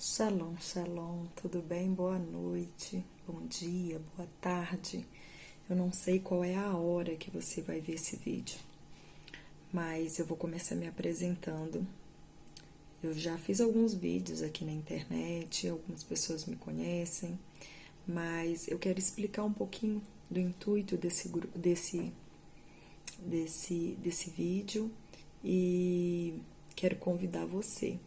Shalom, shalom, tudo bem? Boa noite, bom dia, boa tarde. Eu não sei qual é a hora que você vai ver esse vídeo, mas eu vou começar me apresentando. Eu já fiz alguns vídeos aqui na internet, algumas pessoas me conhecem, mas eu quero explicar um pouquinho do intuito desse vídeo e quero convidar você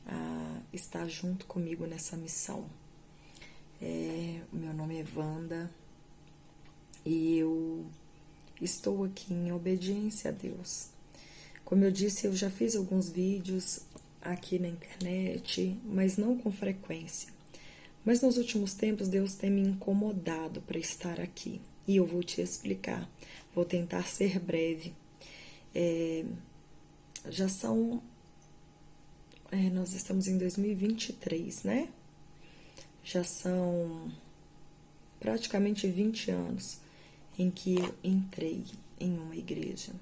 a estar junto comigo nessa missão. O meu nome é Wanda e eu estou aqui em obediência a Deus. Como eu disse, eu já fiz alguns vídeos aqui na internet, mas não com frequência. Mas nos últimos tempos Deus tem me incomodado para estar aqui e eu vou te explicar. Vou tentar ser breve. Já são. Nós estamos em 2023, né? Já são praticamente 20 anos em que eu entrei em uma igreja.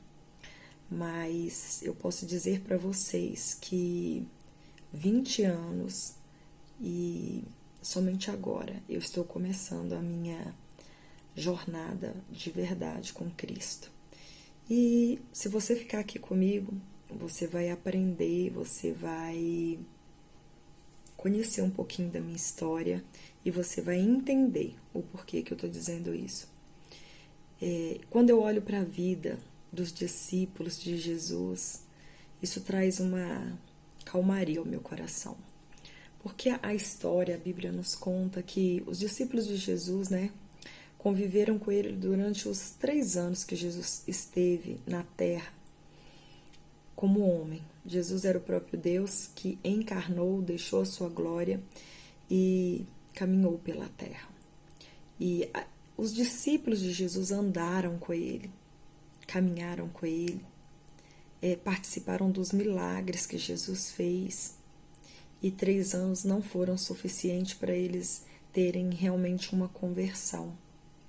Mas eu posso dizer para vocês que 20 anos e somente agora eu estou começando a minha jornada de verdade com Cristo. E se você ficar aqui comigo, você vai aprender, você vai conhecer um pouquinho da minha história e você vai entender o porquê que eu estou dizendo isso. Quando eu olho para a vida dos discípulos de Jesus, isso traz uma calmaria ao meu coração. Porque a história, a Bíblia nos conta que os discípulos de Jesus, né, conviveram com ele durante os 3 anos que Jesus esteve na terra como homem. Jesus era o próprio Deus que encarnou, deixou a sua glória e caminhou pela terra. E os discípulos de Jesus andaram com ele, caminharam com ele, participaram dos milagres que Jesus fez. E 3 anos não foram suficientes para eles terem realmente uma conversão,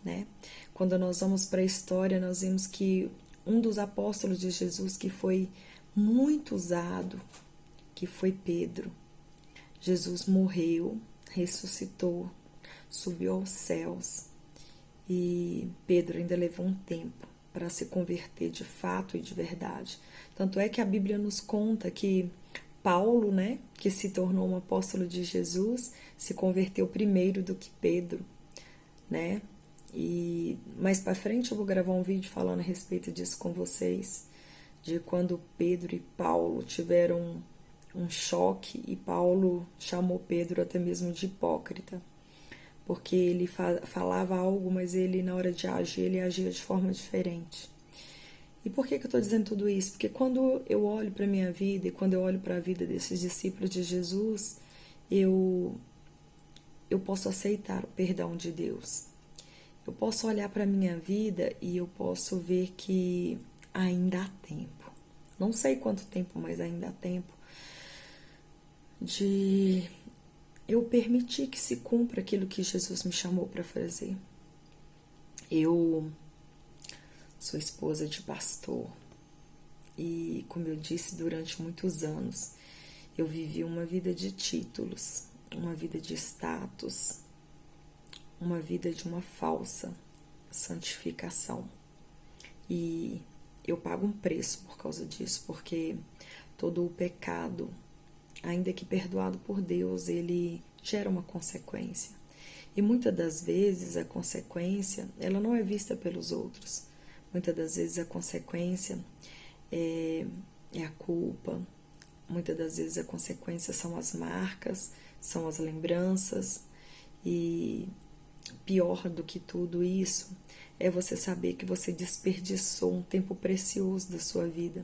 né? Quando nós vamos para a história, nós vemos que um dos apóstolos de Jesus que foi muito usado, que foi Pedro. Jesus morreu, ressuscitou, subiu aos céus e Pedro ainda levou um tempo para se converter de fato e de verdade. Tanto é que a Bíblia nos conta que Paulo, né, que se tornou um apóstolo de Jesus, se converteu primeiro do que Pedro, né? E mais para frente eu vou gravar um vídeo falando a respeito disso com vocês, de quando Pedro e Paulo tiveram um choque e Paulo chamou Pedro até mesmo de hipócrita, porque ele falava algo, mas ele na hora de agir, ele agia de forma diferente. E por que eu estou dizendo tudo isso? Porque quando eu olho para a minha vida e quando eu olho para a vida desses discípulos de Jesus, eu posso aceitar o perdão de Deus. Eu posso olhar para a minha vida e eu posso ver que ainda há tempo. Não sei quanto tempo, mas ainda há tempo de eu permitir que se cumpra aquilo que Jesus me chamou para fazer. Eu sou esposa de pastor e, como eu disse, durante muitos anos eu vivi uma vida de títulos, uma vida de status, uma vida de uma falsa santificação. E eu pago um preço por causa disso, porque todo o pecado, ainda que perdoado por Deus, ele gera uma consequência. E muitas das vezes a consequência, ela não é vista pelos outros. Muitas das vezes a consequência é a culpa. Muitas das vezes a consequência são as marcas, são as lembranças. E pior do que tudo isso é você saber que você desperdiçou um tempo precioso da sua vida.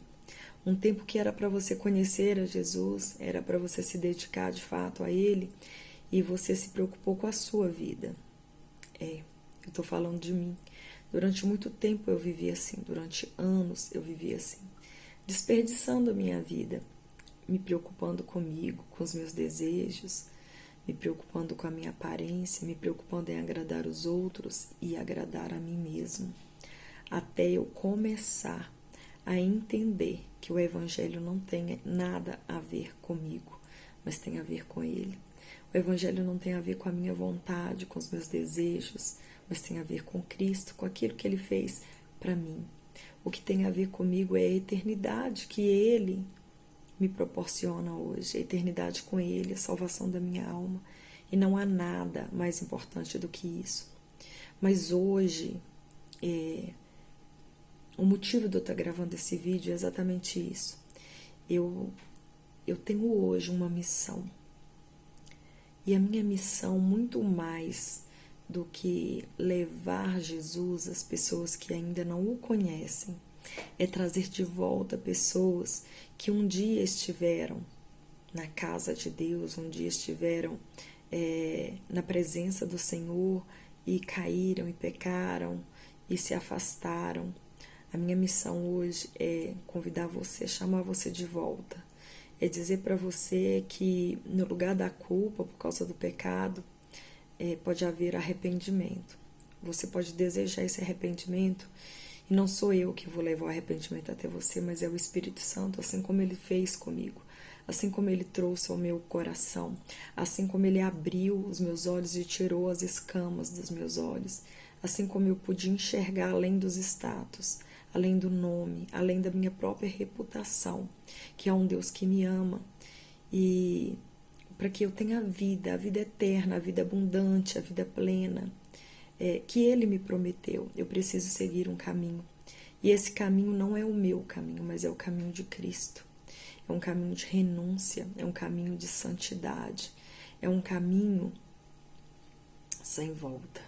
Um tempo que era para você conhecer a Jesus, era para você se dedicar de fato a Ele, e você se preocupou com a sua vida. Eu estou falando de mim. Durante muito tempo eu vivi assim, durante anos eu vivi assim, desperdiçando a minha vida, me preocupando comigo, com os meus desejos, me preocupando com a minha aparência, me preocupando em agradar os outros e agradar a mim mesmo, até eu começar a entender que o Evangelho não tem nada a ver comigo, mas tem a ver com Ele. O Evangelho não tem a ver com a minha vontade, com os meus desejos, mas tem a ver com Cristo, com aquilo que Ele fez para mim. O que tem a ver comigo é a eternidade que Ele me proporciona hoje, a eternidade com Ele, a salvação da minha alma. E não há nada mais importante do que isso. Mas hoje, o motivo de eu estar gravando esse vídeo é exatamente isso. Eu tenho hoje uma missão. E a minha missão, muito mais do que levar Jesus às pessoas que ainda não o conhecem, é trazer de volta pessoas que um dia estiveram na casa de Deus, um dia estiveram na presença do Senhor e caíram e pecaram e se afastaram. A minha missão hoje é convidar você, chamar você de volta. É dizer para você que no lugar da culpa por causa do pecado, pode haver arrependimento. Você pode desejar esse arrependimento e não sou eu que vou levar o arrependimento até você, mas é o Espírito Santo, assim como Ele fez comigo, assim como Ele trouxe ao meu coração, assim como Ele abriu os meus olhos e tirou as escamas dos meus olhos, assim como eu pude enxergar além dos status, além do nome, além da minha própria reputação, que é um Deus que me ama, e para que eu tenha a vida eterna, a vida abundante, a vida plena, que Ele me prometeu. Eu preciso seguir um caminho, e esse caminho não é o meu caminho, mas é o caminho de Cristo. É um caminho de renúncia, é um caminho de santidade, é um caminho sem volta.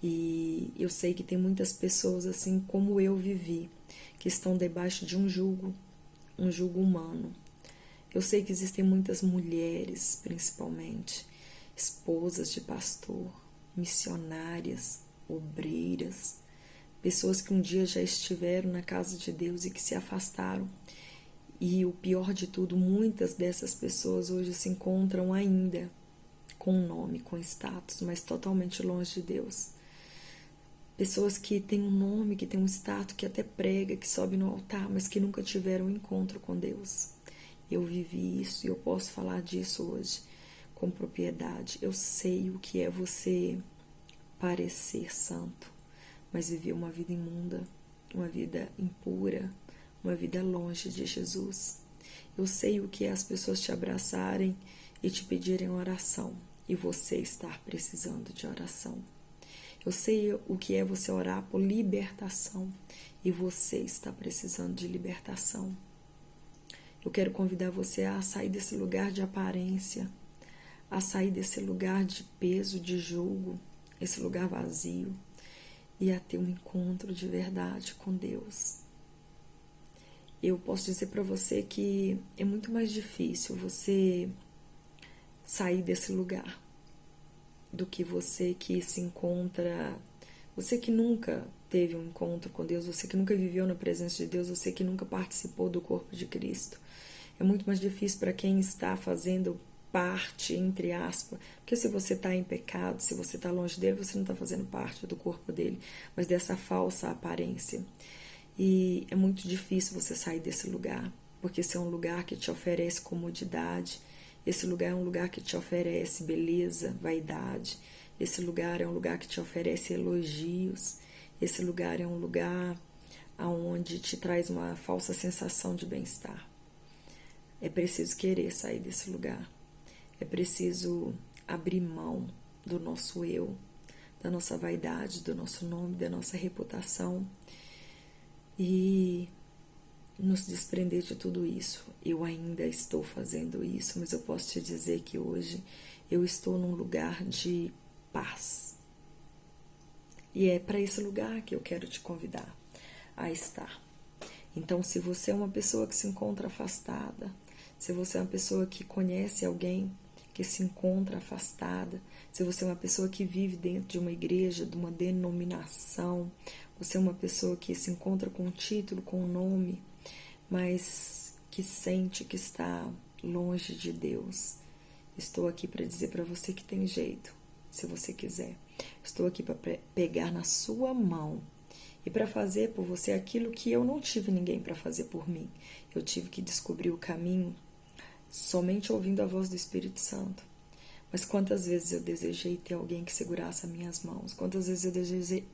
E eu sei que tem muitas pessoas, assim como eu vivi, que estão debaixo de um jugo humano. Eu sei que existem muitas mulheres, principalmente, esposas de pastor, missionárias, obreiras, pessoas que um dia já estiveram na casa de Deus e que se afastaram. E o pior de tudo, muitas dessas pessoas hoje se encontram ainda com nome, com status, mas totalmente longe de Deus. Pessoas que têm um nome, que têm um status, que até prega, que sobe no altar, mas que nunca tiveram um encontro com Deus. Eu vivi isso e eu posso falar disso hoje com propriedade. Eu sei o que é você parecer santo, mas viver uma vida imunda, uma vida impura, uma vida longe de Jesus. Eu sei o que é as pessoas te abraçarem e te pedirem oração, e você estar precisando de oração. Eu sei o que é você orar por libertação, e você está precisando de libertação. Eu quero convidar você a sair desse lugar de aparência, a sair desse lugar de peso, de julgo, esse lugar vazio, e a ter um encontro de verdade com Deus. Eu posso dizer para você que é muito mais difícil você sair desse lugar do que você que se encontra, você que nunca teve um encontro com Deus, você que nunca viveu na presença de Deus, você que nunca participou do corpo de Cristo. É muito mais difícil para quem está fazendo parte, entre aspas, porque se você está em pecado, se você está longe dele, você não está fazendo parte do corpo dele, mas dessa falsa aparência. E é muito difícil você sair desse lugar, porque esse é um lugar que te oferece comodidade, esse lugar é um lugar que te oferece beleza, vaidade, esse lugar é um lugar que te oferece elogios, esse lugar é um lugar onde te traz uma falsa sensação de bem-estar. É preciso querer sair desse lugar, é preciso abrir mão do nosso eu, da nossa vaidade, do nosso nome, da nossa reputação, e nos desprender de tudo isso. Eu ainda estou fazendo isso, mas eu posso te dizer que hoje eu estou num lugar de paz. E é para esse lugar que eu quero te convidar a estar. Então, se você é uma pessoa que se encontra afastada, se você é uma pessoa que conhece alguém que se encontra afastada, se você é uma pessoa que vive dentro de uma igreja, de uma denominação, você é uma pessoa que se encontra com um título, com um nome, mas que sente que está longe de Deus. Estou aqui para dizer para você que tem jeito, se você quiser. Estou aqui para pegar na sua mão e para fazer por você aquilo que eu não tive ninguém para fazer por mim. Eu tive que descobrir o caminho somente ouvindo a voz do Espírito Santo. Mas quantas vezes eu desejei ter alguém que segurasse as minhas mãos? Quantas vezes eu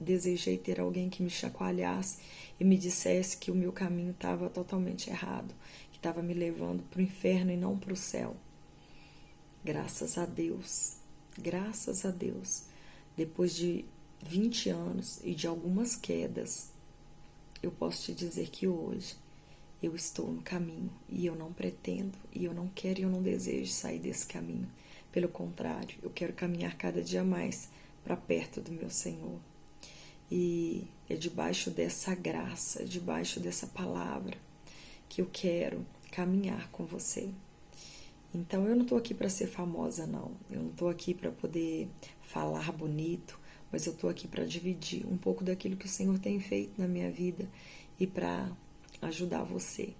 desejei ter alguém que me chacoalhasse e me dissesse que o meu caminho estava totalmente errado, que estava me levando para o inferno e não para o céu? Graças a Deus, depois de 20 anos e de algumas quedas, eu posso te dizer que hoje eu estou no caminho e eu não pretendo, e eu não quero e eu não desejo sair desse caminho. Pelo contrário, eu quero caminhar cada dia mais para perto do meu Senhor. E é debaixo dessa graça, é debaixo dessa palavra que eu quero caminhar com você. Então eu não estou aqui para ser famosa, não. Eu não estou aqui para poder falar bonito, mas eu estou aqui para dividir um pouco daquilo que o Senhor tem feito na minha vida e para ajudar você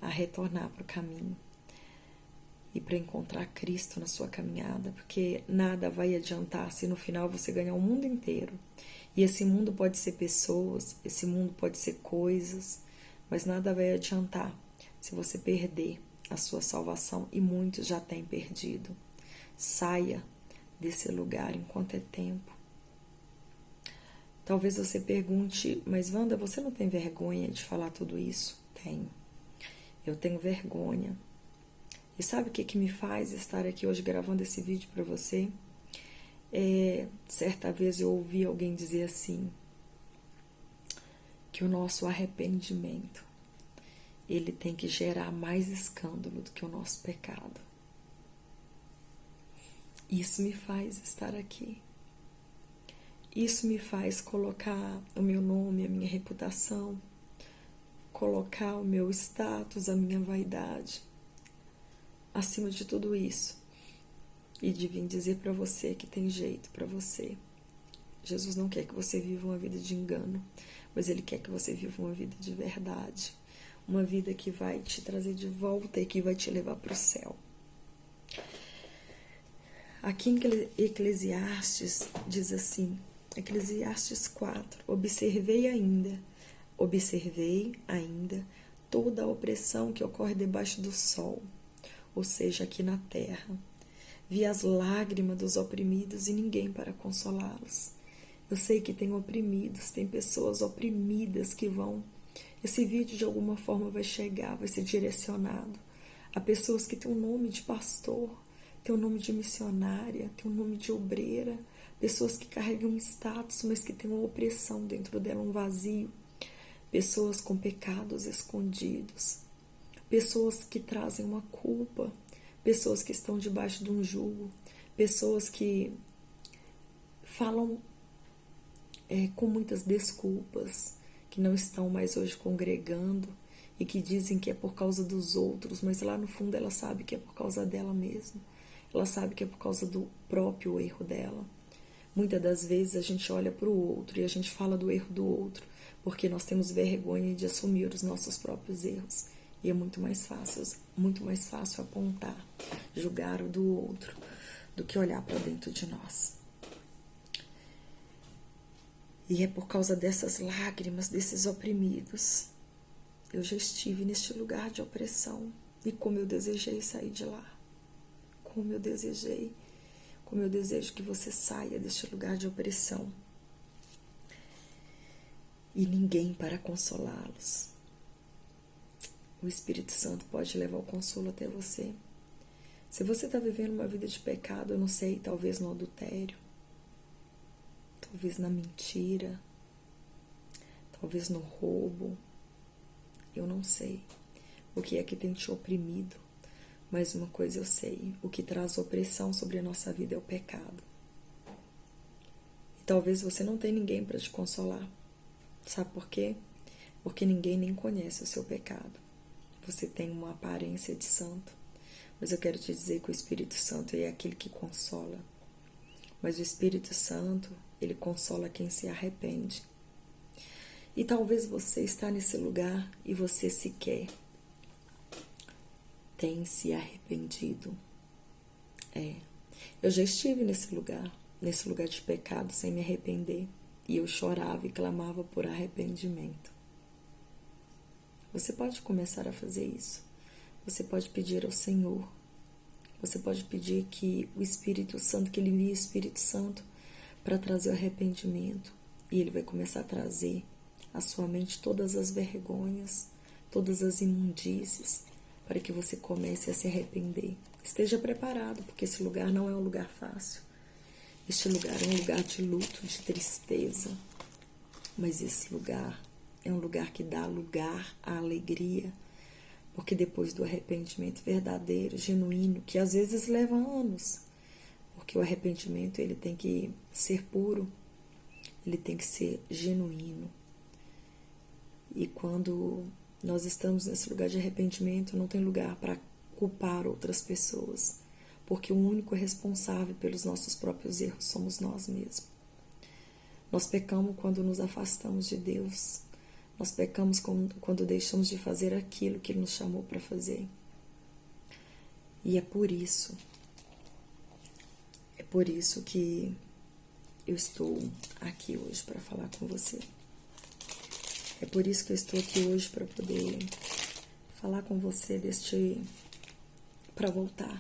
a retornar para o caminho e para encontrar Cristo na sua caminhada, porque nada vai adiantar se no final você ganhar o mundo inteiro. E esse mundo pode ser pessoas, esse mundo pode ser coisas, mas nada vai adiantar se você perder a sua salvação, e muitos já têm perdido. Saia desse lugar enquanto é tempo. Talvez você pergunte, mas Wanda, você não tem vergonha de falar tudo isso? Tenho. Eu tenho vergonha. E sabe o que me faz estar aqui hoje gravando esse vídeo para você? Certa vez eu ouvi alguém dizer assim, que o nosso arrependimento, ele tem que gerar mais escândalo do que o nosso pecado. Isso me faz estar aqui. Isso me faz colocar o meu nome, a minha reputação, colocar o meu status, a minha vaidade acima de tudo isso, e de vir dizer para você que tem jeito para você. Jesus não quer que você viva uma vida de engano, mas Ele quer que você viva uma vida de verdade, uma vida que vai te trazer de volta e que vai te levar para o céu. Aqui em Eclesiastes diz assim, Eclesiastes 4, observei ainda toda a opressão que ocorre debaixo do sol, ou seja, aqui na terra. Vi as lágrimas dos oprimidos e ninguém para consolá-los. Eu sei que tem oprimidos, tem pessoas oprimidas que vão... Esse vídeo de alguma forma vai chegar, vai ser direcionado a pessoas que têm um nome de pastor, têm um nome de missionária, têm um nome de obreira, pessoas que carregam um status, mas que têm uma opressão dentro dela, um vazio, pessoas com pecados escondidos, pessoas que trazem uma culpa, pessoas que estão debaixo de um jugo, pessoas que falam com muitas desculpas, que não estão mais hoje congregando e que dizem que é por causa dos outros, mas lá no fundo ela sabe que é por causa dela mesma, ela sabe que é por causa do próprio erro dela. Muitas das vezes a gente olha para o outro e a gente fala do erro do outro, porque nós temos vergonha de assumir os nossos próprios erros. E é muito mais fácil apontar, julgar o do outro, do que olhar para dentro de nós. E é por causa dessas lágrimas, desses oprimidos. Eu já estive neste lugar de opressão. E como eu desejei sair de lá. Como eu desejo que você saia deste lugar de opressão. E ninguém para consolá-los. O Espírito Santo pode levar o consolo até você. Se você está vivendo uma vida de pecado, eu não sei, talvez no adultério, talvez na mentira, talvez no roubo, eu não sei o que é que tem te oprimido, mas uma coisa eu sei, o que traz opressão sobre a nossa vida é o pecado. E talvez você não tenha ninguém para te consolar. Sabe por quê? Porque ninguém nem conhece o seu pecado. Você tem uma aparência de santo, mas eu quero te dizer que o Espírito Santo é aquele que consola. Mas o Espírito Santo, ele consola quem se arrepende. E talvez você está nesse lugar e você sequer tem se arrependido. Eu já estive nesse lugar de pecado sem me arrepender, e eu chorava e clamava por arrependimento. Você pode começar a fazer isso. Você pode pedir ao Senhor. Você pode pedir que o Espírito Santo, que Ele envie o Espírito Santo para trazer o arrependimento. E Ele vai começar a trazer à sua mente todas as vergonhas, todas as imundícies, para que você comece a se arrepender. Esteja preparado, porque esse lugar não é um lugar fácil. Este lugar é um lugar de luto, de tristeza. Mas esse lugar é um lugar que dá lugar à alegria. Porque depois do arrependimento verdadeiro, genuíno, que às vezes leva anos, porque o arrependimento ele tem que ser puro, ele tem que ser genuíno. E quando nós estamos nesse lugar de arrependimento, não tem lugar para culpar outras pessoas, porque o único responsável pelos nossos próprios erros somos nós mesmos. Nós pecamos quando nos afastamos de Deus. Nós pecamos quando deixamos de fazer aquilo que Ele nos chamou para fazer. E é por isso que eu estou aqui hoje para falar com você. É por isso que eu estou aqui hoje para poder falar com você para voltar.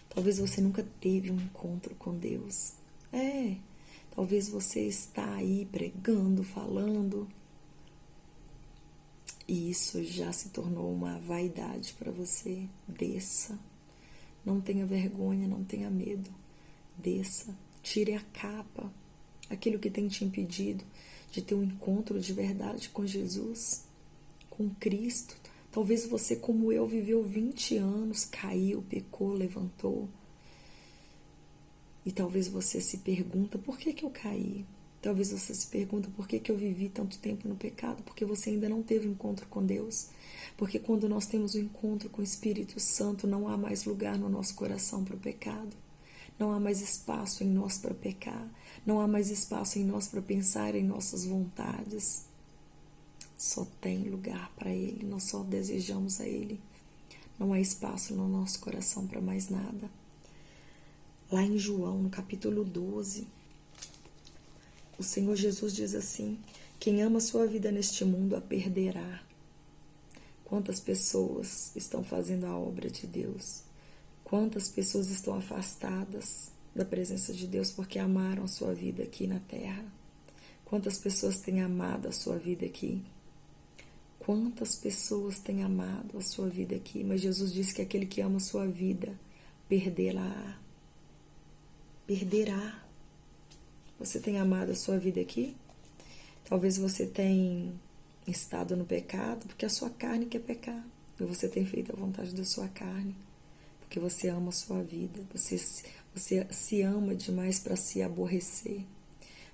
Talvez você nunca teve um encontro com Deus. Talvez você está aí pregando, falando, e isso já se tornou uma vaidade para você. Desça. Não tenha vergonha, não tenha medo. Desça. Tire a capa. Aquilo que tem te impedido de ter um encontro de verdade com Jesus, com Cristo. Talvez você, como eu, viveu 20 anos, caiu, pecou, levantou. E talvez você se pergunta, por que eu caí? Talvez você se pergunta, por que eu vivi tanto tempo no pecado? Porque você ainda não teve um encontro com Deus. Porque quando nós temos um encontro com o Espírito Santo, não há mais lugar no nosso coração para o pecado. Não há mais espaço em nós para pecar. Não há mais espaço em nós para pensar em nossas vontades. Só tem lugar para Ele, nós só desejamos a Ele. Não há espaço no nosso coração para mais nada. Lá em João, no capítulo 12, o Senhor Jesus diz assim: quem ama sua vida neste mundo a perderá. Quantas pessoas estão fazendo a obra de Deus? Quantas pessoas estão afastadas da presença de Deus porque amaram a sua vida aqui na terra? Quantas pessoas têm amado a sua vida aqui? Quantas pessoas têm amado a sua vida aqui? Mas Jesus disse que aquele que ama a sua vida perderá. Perderá. Você tem amado a sua vida aqui? Talvez você tenha estado no pecado porque a sua carne quer pecar. E você tem feito a vontade da sua carne porque você ama a sua vida. Você se ama demais para se aborrecer.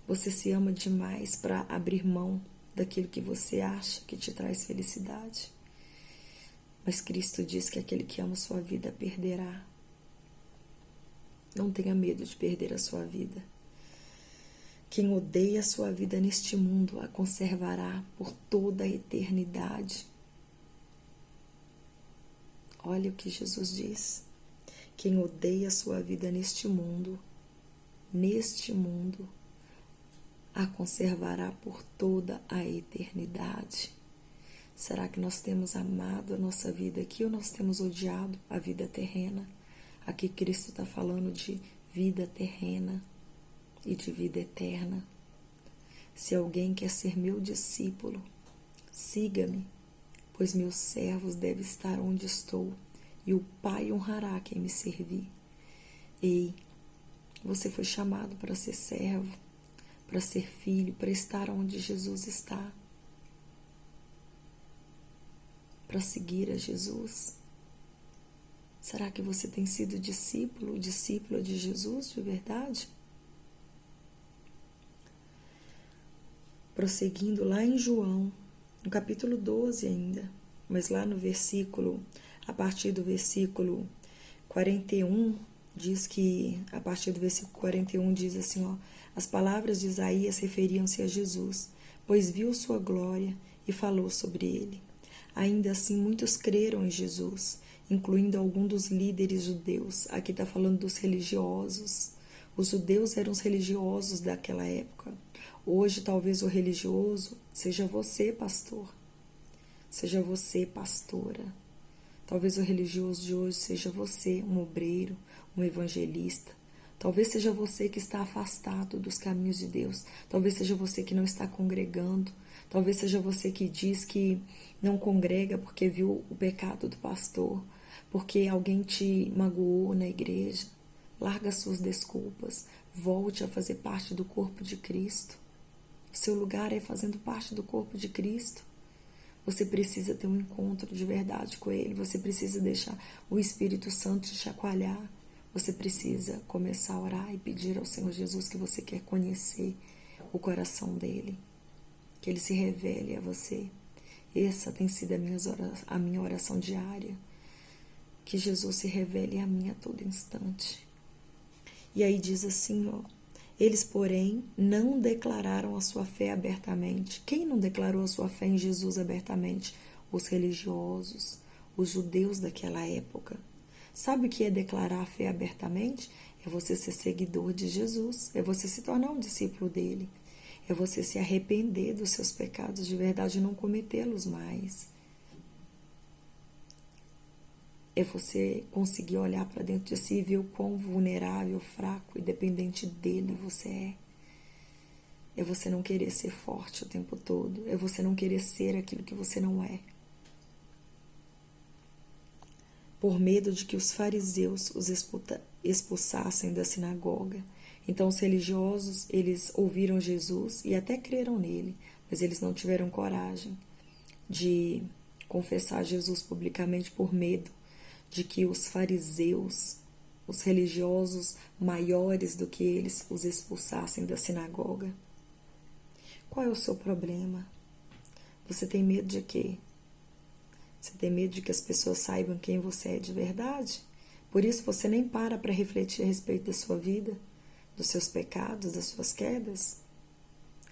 Você se ama demais para abrir mão daquilo que você acha que te traz felicidade. Mas Cristo diz que aquele que ama a sua vida perderá. Não tenha medo de perder a sua vida. Quem odeia a sua vida neste mundo a conservará por toda a eternidade. Olha o que Jesus diz. Quem odeia a sua vida neste mundo, a conservará por toda a eternidade. Será que nós temos amado a nossa vida aqui ou nós temos odiado a vida terrena? Aqui Cristo está falando de vida terrena e de vida eterna. Se alguém quer ser meu discípulo, siga-me, pois meus servos devem estar onde estou, e o Pai honrará quem me servir. Ei, você foi chamado para ser servo, para ser filho, para estar onde Jesus está, para seguir a Jesus. Será que você tem sido discípulo, discípula de Jesus de verdade? Prosseguindo lá em João, no capítulo 12 ainda, mas lá no versículo, a partir do versículo 41, diz que, a partir do versículo 41 diz assim, as palavras de Isaías referiam-se a Jesus, pois viu sua glória e falou sobre ele. Ainda assim, muitos creram em Jesus, incluindo alguns dos líderes judeus. Aqui está falando dos religiosos. Os judeus eram os religiosos daquela época. Hoje, talvez o religioso seja você, pastor. seja você, pastora. Talvez o religioso de hoje seja você, um obreiro, um evangelista. Talvez seja você que está afastado dos caminhos de Deus. Talvez seja você que não está congregando. Talvez seja você que diz que não congrega porque viu o pecado do pastor, porque alguém te magoou na igreja. Larga suas desculpas. Volte a fazer parte do corpo de Cristo. O seu lugar é fazendo parte do corpo de Cristo. Você precisa ter um encontro de verdade com Ele. Você precisa deixar o Espírito Santo te chacoalhar. Você precisa começar a orar e pedir ao Senhor Jesus que você quer conhecer o coração dEle. Que Ele se revele a você. Essa tem sido a minha oração diária. Que Jesus se revele a mim a todo instante. E aí diz assim, ó. Eles, porém, não declararam a sua fé abertamente. Quem não declarou a sua fé em Jesus abertamente? Os religiosos, os judeus daquela época. Sabe o que é declarar a fé abertamente? É você ser seguidor de Jesus, é você se tornar um discípulo dele, é você se arrepender dos seus pecados de verdade e não cometê-los mais. É você conseguir olhar para dentro de si e ver o quão vulnerável, fraco e dependente dele você é. É você não querer ser forte o tempo todo. É você não querer ser aquilo que você não é. Por medo de que os fariseus os expulsassem da sinagoga. Então os religiosos, eles ouviram Jesus e até creram nele, mas eles não tiveram coragem de confessar Jesus publicamente por medo de que os fariseus, os religiosos maiores do que eles, os expulsassem da sinagoga. Qual é o seu problema? Você tem medo de quê? Você tem medo de que as pessoas saibam quem você é de verdade? Por isso você nem para refletir a respeito da sua vida, dos seus pecados, das suas quedas?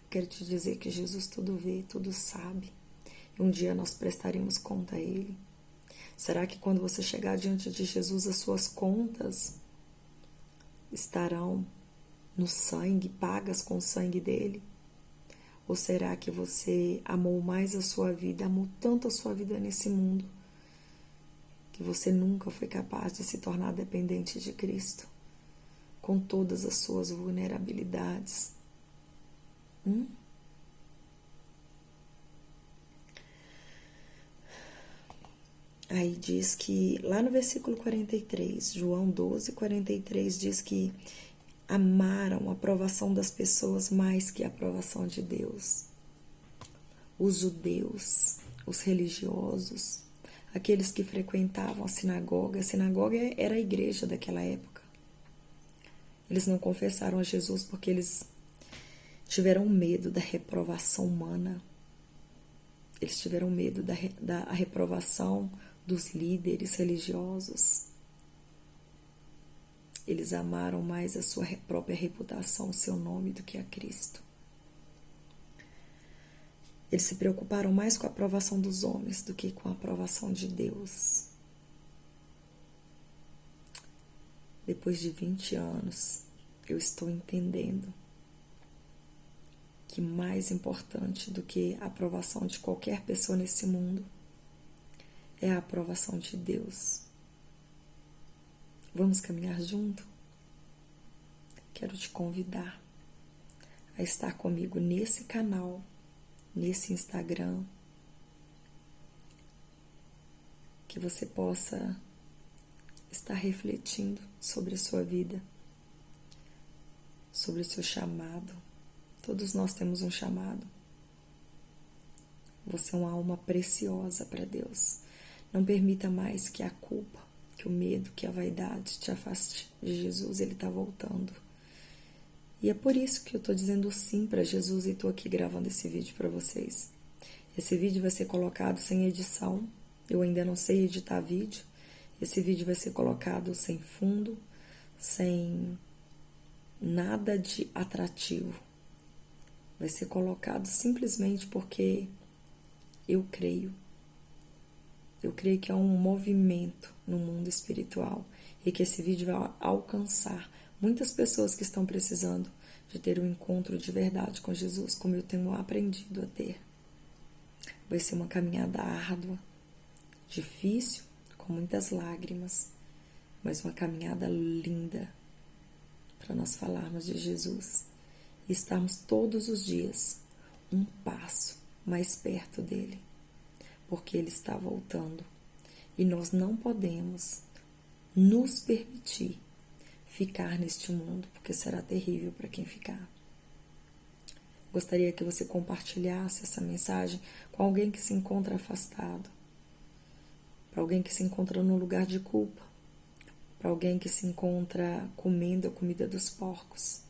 Eu quero te dizer que Jesus tudo vê, tudo sabe. E um dia nós prestaremos conta a Ele. Será que quando você chegar diante de Jesus, as suas contas estarão no sangue, pagas com o sangue dele? Ou será que você amou mais a sua vida, amou tanto a sua vida nesse mundo, que você nunca foi capaz de se tornar dependente de Cristo, com todas as suas vulnerabilidades? Aí diz que, lá no versículo 43, João 12, 43, diz que amaram a aprovação das pessoas mais que a aprovação de Deus. Os judeus, os religiosos, aqueles que frequentavam a sinagoga era a igreja daquela época. Eles não confessaram a Jesus porque eles tiveram medo da reprovação humana. Eles tiveram medo da reprovação dos líderes religiosos. Eles amaram mais a sua própria reputação, o seu nome, do que a Cristo. Eles se preocuparam mais com a aprovação dos homens do que com a aprovação de Deus. Depois de 20 anos, eu estou entendendo que mais importante do que a aprovação de qualquer pessoa nesse mundo é a aprovação de Deus. Vamos caminhar junto? Quero te convidar a estar comigo nesse canal, nesse Instagram, que você possa estar refletindo sobre a sua vida, sobre o seu chamado. Todos nós temos um chamado. Você é uma alma preciosa para Deus. Não permita mais que a culpa, que o medo, que a vaidade te afaste de Jesus. Ele está voltando. E é por isso que eu estou dizendo sim para Jesus e estou aqui gravando esse vídeo para vocês. Esse vídeo vai ser colocado sem edição. Eu ainda não sei editar vídeo. Esse vídeo vai ser colocado sem fundo, sem nada de atrativo. Vai ser colocado simplesmente porque eu creio. Eu creio que há um movimento no mundo espiritual e que esse vídeo vai alcançar muitas pessoas que estão precisando de ter um encontro de verdade com Jesus, como eu tenho aprendido a ter. Vai ser uma caminhada árdua, difícil, com muitas lágrimas, mas uma caminhada linda para nós falarmos de Jesus e estarmos todos os dias um passo mais perto dele, porque ele está voltando e nós não podemos nos permitir ficar neste mundo, porque será terrível para quem ficar. Gostaria que você compartilhasse essa mensagem com alguém que se encontra afastado, para alguém que se encontra num lugar de culpa, para alguém que se encontra comendo a comida dos porcos,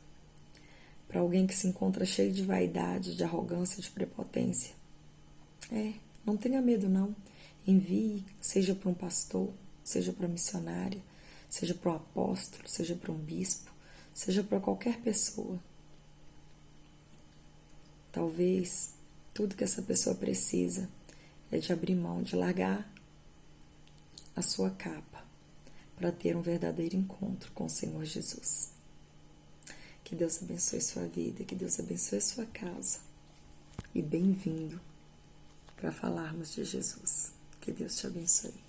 para alguém que se encontra cheio de vaidade, de arrogância, de prepotência. Não tenha medo não. Envie, seja para um pastor, seja para missionária, seja para um apóstolo, seja para um bispo, seja para qualquer pessoa. Talvez tudo que essa pessoa precisa é de abrir mão, de largar a sua capa para ter um verdadeiro encontro com o Senhor Jesus. Que Deus abençoe sua vida, que Deus abençoe sua casa. E bem-vindo para falarmos de Jesus. Que Deus te abençoe.